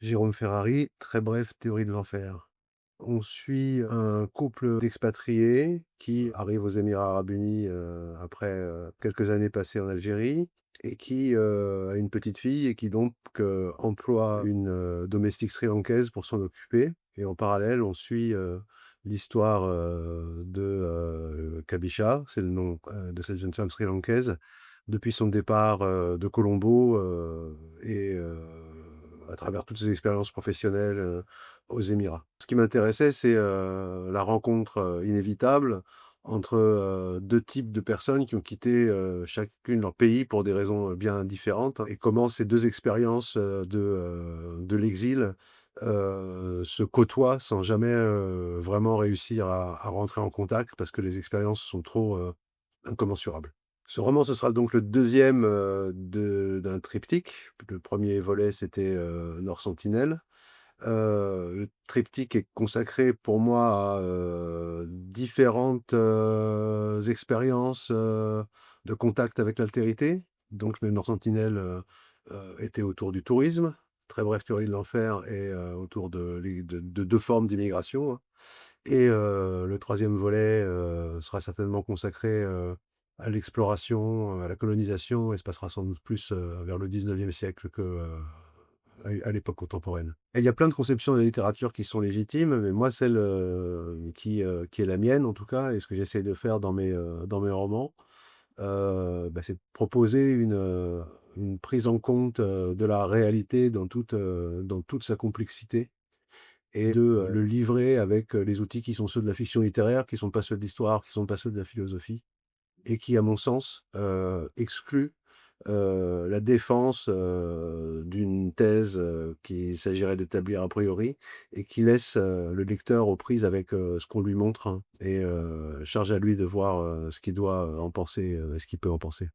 Jérôme Ferrari, très brève théorie de l'enfer. On suit un couple d'expatriés qui arrivent aux Émirats arabes unis, après, quelques années passées en Algérie et qui, a une petite fille et qui donc, emploie une, domestique sri-lankaise pour s'en occuper et en parallèle, on suit, l'histoire, de, Kabisha, c'est le nom, de cette jeune femme sri-lankaise, depuis son départ, de Colombo, à travers toutes ses expériences professionnelles, aux Émirats. Ce qui m'intéressait, c'est, la rencontre, inévitable entre, 2 types de personnes qui ont quitté, chacune leur pays pour des raisons, bien différentes, hein, et comment ces 2 expériences, de l'exil, se côtoient sans jamais, vraiment réussir à rentrer en contact parce que les expériences sont trop, incommensurables. Ce roman, ce sera donc le deuxième d'un triptyque. Le premier volet, c'était, Nord Sentinelle. Le triptyque est consacré pour moi à, différentes, expériences, de contact avec l'altérité. Donc le Nord Sentinelle, était autour du tourisme. Très brève théorie de l'enfer et autour de 2 formes d'immigration, hein. Et le troisième volet, sera certainement consacré, à l'exploration, à la colonisation et se passera sans doute plus, vers le 19e siècle que, à l'époque contemporaine. Et il y a plein de conceptions de la littérature qui sont légitimes, mais moi celle, qui est la mienne en tout cas et ce que j'essaie de faire dans mes romans, c'est de proposer une prise en compte, de la réalité dans toute sa complexité et de, le livrer avec, les outils qui sont ceux de la fiction littéraire, qui sont pas ceux de l'histoire, qui sont pas ceux de la philosophie et qui, à mon sens, excluent, la défense, d'une thèse, qu'il s'agirait d'établir a priori et qui laisse, le lecteur aux prises avec, ce qu'on lui montre, hein et charge à lui de voir, ce qu'il doit en penser, et ce qu'il peut en penser.